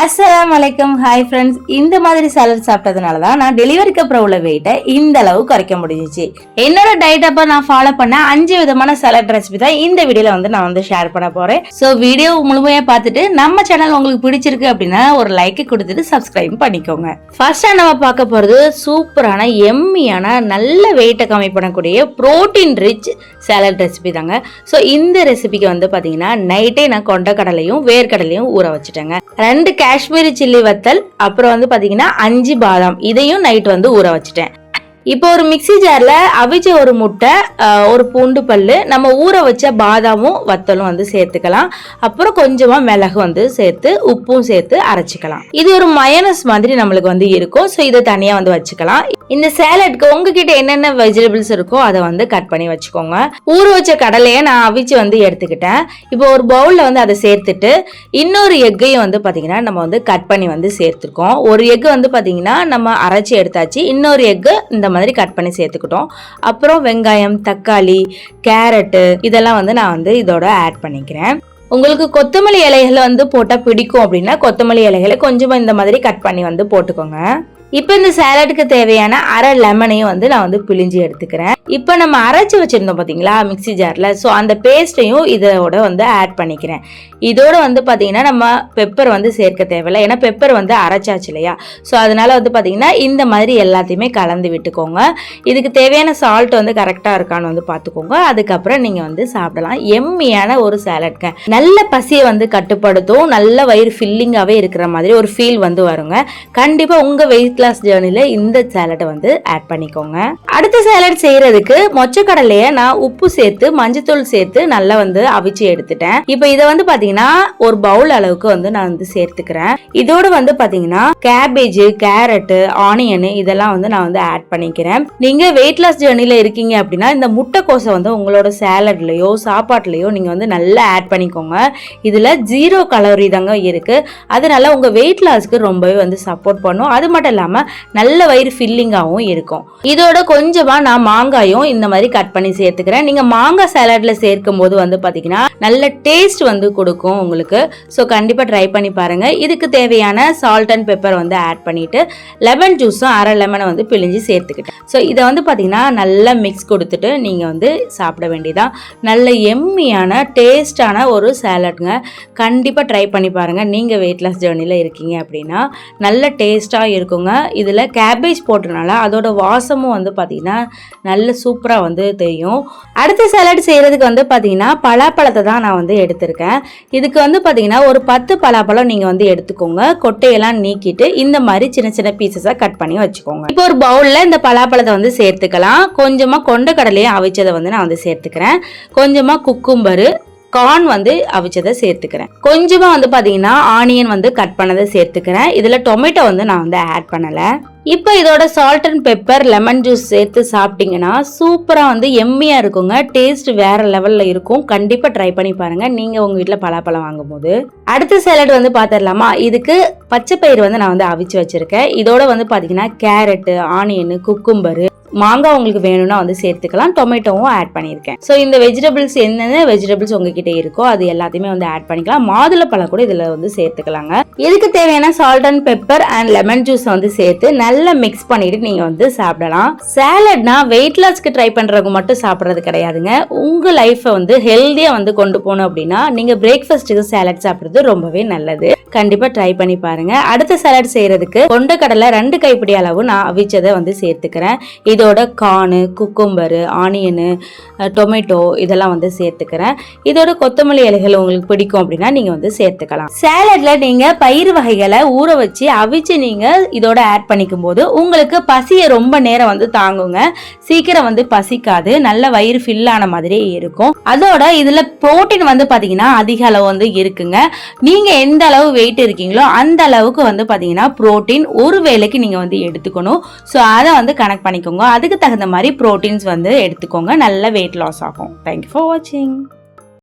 அஸ்ஸலாமு அலைக்கும். Hi friends, இந்த மாதிரி சாலட் சாப்பிட்டதுனால தான் நான் டெலிவரிக்கு அப்புறம் உள்ள வெயிட்டை இந்த அளவு குறைக்க முடிஞ்சிச்சு. என்னோட டயட் அப்போ நான் ஃபாலோ பண்ண 5 விதமான சாலட் ரெசிபி தான் இந்த வீடியோல நான் ஷேர் பண்ண போறேன். ஸோ வீடியோ முழுமையா பார்த்துட்டு நம்ம சேனல் உங்களுக்கு பிடிச்சிருக்கு அப்படின்னா ஒரு லைக் கொடுத்துட்டு சப்ஸ்கிரைப் பண்ணிக்கோங்க. ஃபர்ஸ்டா நம்ம பார்க்க போறது சூப்பரான எம்மியான நல்ல வெயிட்டை கம்மி பண்ணக்கூடிய புரோட்டீன் ரிச் சாலட் ரெசிபி தாங்க. ஸோ இந்த ரெசிபிக்கு பாத்தீங்கன்னா நைட்டே நான் கொண்டக்கடலையும் வேர்க்கடலையும் ஊற வச்சுட்டேங்க. 2 காஷ்மீரி சில்லி வத்தல், அப்புறம் பாத்தீங்கன்னா 5 பாதாம், இதையும் நைட் ஊற வச்சுட்டேன். இப்போ ஒரு மிக்சி ஜார்ல அவிச்ச ஒரு முட்டை, ஒரு பூண்டு பல்லு, நம்ம ஊற வச்ச பாதாமும் வத்தலும் சேர்த்துக்கலாம். அப்புறம் கொஞ்சமா மிளகு சேர்த்து உப்பும் சேர்த்து அரைச்சிக்கலாம். இது ஒரு மயோனஸ் மாதிரி நம்மளுக்கு இருக்கும். ஸோ இதை தனியா வச்சுக்கலாம். இந்த சாலட்க்கு உங்ககிட்ட என்னென்ன வெஜிடபிள்ஸ் இருக்கோ அதை கட் பண்ணி வச்சுக்கோங்க. ஊற வச்ச கடலையை நான் அவிச்சு எடுத்துக்கிட்டேன். இப்போ ஒரு பவுல்ல அதை சேர்த்துட்டு இன்னொரு எக்கையும் பாத்தீங்கன்னா நம்ம கட் பண்ணி சேர்த்துருக்கோம். ஒரு எக்கு பாத்தீங்கன்னா நம்ம அரைச்சி எடுத்தாச்சு. இன்னொரு எக்கு இந்த மாதிரி கட் பண்ணி சேர்த்துக்கிட்டோம். அப்புறம் வெங்காயம், தக்காளி, கேரட்டு இதெல்லாம் நான் இதோட ஆட் பண்ணிக்கிறேன். உங்களுக்கு கொத்தமல்லி இலைகளை போட்டா பிடிக்கும் அப்படின்னா கொத்தமல்லி இலைகளை கொஞ்சமா இந்த மாதிரி கட் பண்ணி போட்டுக்கோங்க. இப்போ இந்த சாலடுக்கு தேவையான அரை லெமனையும் நான் பிழிஞ்சு எடுத்துக்கிறேன். இப்போ நம்ம அரைச்சி வச்சிருந்தோம் பாத்தீங்களா மிக்சி ஜார்ல, ஸோ அந்த பேஸ்ட்டையும் இதோட ஆட் பண்ணிக்கிறேன். இதோட பாத்தீங்கன்னா நம்ம பெப்பர் சேர்க்க தேவையில்லை, ஏன்னா பெப்பர் அரைச்சாச்சு இல்லையா. ஸோ அதனால பாத்தீங்கன்னா இந்த மாதிரி எல்லாத்தையுமே கலந்து விட்டுக்கோங்க. இதுக்கு தேவையான சால்ட் கரெக்டா இருக்கான்னு பார்த்துக்கோங்க. அதுக்கப்புறம் நீங்க சாப்பிடலாம். எம்மியான ஒரு சாலட்ங்க. நல்ல பசியை கட்டுப்படுத்தும், நல்ல வயிறு ஃபில்லிங்காவே இருக்கிற மாதிரி ஒரு ஃபீல் வருங்க. கண்டிப்பா உங்க வெயிட் லாஸ் ஜர்னில இந்த சாலட்டை ஆட் பண்ணிக்கோங்க. அடுத்த சாலட் செய்யறதுக்கு மொச்சக்கடலையை நான் உப்பு சேர்த்து மஞ்சத்தூள் சேர்த்து நல்லா அவிச்சு எடுத்துட்டேன். இப்போ இதை பாத்தீங்கன்னா ஒரு பவுல் அளவுக்கு நான் சேர்த்துக்கிறேன். இதோட பாத்தீங்கன்னா கேபேஜ், கேரட், ஆனியன் இதெல்லாம் நான் ஆட் பண்ணிக்கிறேன். நீங்க வெயிட் லாஸ் ஜர்னில இருக்கீங்க அப்படின்னா இந்த முட்டைக்கோசை உங்களோட சாலட்லயோ சாப்பாட்டுலயோ நீங்க நல்லா ஆட் பண்ணிக்கோங்க. இதுல 0 கலோரி தாங்க இருக்கு. அதனால உங்க வெயிட் லாஸ்க்கு ரொம்பவே சப்போர்ட் பண்ணும். அது மட்டும் இல்லாம நல்ல வயிறு ஃபில்லிங்காகவும் இருக்கும். இதோட கொஞ்சமா நான் மாங்காயும் இந்த மாதிரி கட் பண்ணி சேர்த்துக்கிறேன். நீங்க மாங்காய் சாலட்ல சேர்க்கும் போது பாத்தீங்கன்னா நல்ல டேஸ்ட் கொடுக்கும் உங்களுக்கு. ஸோ கண்டிப்பா ட்ரை பண்ணி பாருங்க. இதுக்கு தேவையான சால்ட் அண்ட் பெப்பர் ஆட் பண்ணிட்டு லெமன் ஜூஸும் அரை லெமனை பிழிஞ்சு சேர்த்துக்கிட்டேன். ஸோ இதை பாத்தீங்கன்னா நல்லா மிக்ஸ் கொடுத்துட்டு நீங்க சாப்பிட வேண்டியதான். நல்ல எம்மியான டேஸ்டான ஒரு சாலட்ங்க. கண்டிப்பா ட்ரை பண்ணி பாருங்க. நீங்க வெயிட் லாஸ் ஜர்னில இருக்கீங்க அப்படின்னா நல்ல டேஸ்டா இருக்குங்க. இதுல கேபேஜ் போட்டனால அதோட வாசமும் பாத்தீங்கன்னா நல்ல சூப்பரா தெரியும். அடுத்த சாலட் செய்யறதுக்கு பாத்தீங்கன்னா பலாப்பழத்தை தான் நான் எடுத்திருக்கேன். இதுக்கு பாத்தீங்கன்னா ஒரு 10 பலாப்பழம் நீங்க எடுத்துக்கோங்க. கொட்டையெல்லாம் நீக்கிட்டு இந்த மாதிரி சின்ன சின்ன பீசஸா கட் பண்ணி வச்சுக்கோங்க. இப்போ ஒரு பவுல்ல இந்த பலாப்பழத்தை சேர்த்துக்கலாம். கொஞ்சமா கொண்டக்கடலையும் அவிச்சதை நான் சேர்த்துக்கிறேன். கொஞ்சமா குக்கும்பரு, கார்ன் அவிச்சதை சேர்த்துக்கிறேன். கொஞ்சமா பாத்தீங்கன்னா ஆனியன் கட் பண்ணதை சேர்த்துக்கிறேன். இதுல டொமேட்டோ நான் ஆட் பண்ணல. இப்போ இதோட salt and pepper, lemon juice சேர்த்து சாப்பிட்டீங்கன்னா சூப்பரா எம்மியா இருக்குங்க. டேஸ்ட் வேற லெவல்ல இருக்கும். கண்டிப்பா ட்ரை பண்ணி பாருங்க நீங்க உங்க வீட்டுல பலாப்பழம் வாங்கும் போது. அடுத்த சாலட் பாத்திரலாமா. இதுக்கு பச்சை பயிர் நான் அவிச்சு வச்சிருக்கேன். இதோட பாத்தீங்கன்னா கேரட், ஆனியன், குக்கும்பரு, மாங்காய் உங்களுக்கு வேணும்னா சேர்த்துக்கலாம். டொமேட்டோவும் ஆட் பண்ணியிருக்கேன். ஸோ இந்த வெஜிடபிள்ஸ் என்னென்ன வெஜிடபிள்ஸ் உங்ககிட்ட இருக்கோ அது எல்லாத்தையுமே ஆட் பண்ணிக்கலாம். மாதுளப்பழம் கூட இதுல சேர்த்துக்கலாங்க. இதுக்கு தேவையான salt and pepper and lemon juice சேர்த்து நல்லா மிக்ஸ் பண்ணிட்டு நீங்க சாப்பிடலாம். சாலட்னா வெயிட் லாஸ்க்கு ட்ரை பண்றவங்க மட்டும் சாப்பிட்றது கிடையாதுங்க. உங்க லைஃபை ஹெல்தியா கொண்டு போகணும் அப்படின்னா நீங்க பிரேக்ஃபாஸ்ட்டுக்கு சாலட் சாப்பிடுறது ரொம்பவே நல்லது. கண்டிப்பா ட்ரை பண்ணி பாருங்க. அடுத்த சாலட் செய்யறதுக்கு கொண்டக்கடலை 2 கைப்பிடி அளவு நான் அவிச்சதை சேர்த்துக்கிறேன். இதோட கார்னு, குக்கும்பரு, ஆனியனு, டொமேட்டோ இதெல்லாம் சேர்த்துக்கிறேன். இதோட கொத்தமல்லி இலைகள் உங்களுக்கு பிடிக்கும் அப்படின்னா நீங்க சேர்த்துக்கலாம். சாலட்ல நீங்க பயிர் வகைகளை ஊற வச்சு அவிச்சு நீங்க இதோட ஆட் பண்ணிக்கும் போது உங்களுக்கு பசியை ரொம்ப நேரம் தாங்குங்க. சீக்கிரம் பசிக்காது. நல்ல வயிறு ஃபில் ஆன மாதிரியே இருக்கும். அதோட இதுல புரோட்டீன் பாத்தீங்கன்னா அதிக அளவு இருக்குங்க. நீங்க எந்த அளவு வெயிட் இருக்கீங்களோ அந்த அளவுக்கு பாத்தீங்கன்னா புரோட்டீன் ஒரு வேளைக்கு நீங்க எடுத்துக்கணும். ஸோ அதை கனெக்ட் பண்ணிக்கோங்க. அதுக்கு தகுந்த மாதிரி புரோட்டீன்ஸ் எடுத்துக்கோங்க. நல்ல வெயிட் லாஸ் ஆகும். தேங்க்யூ ஃபார் வாட்சிங்.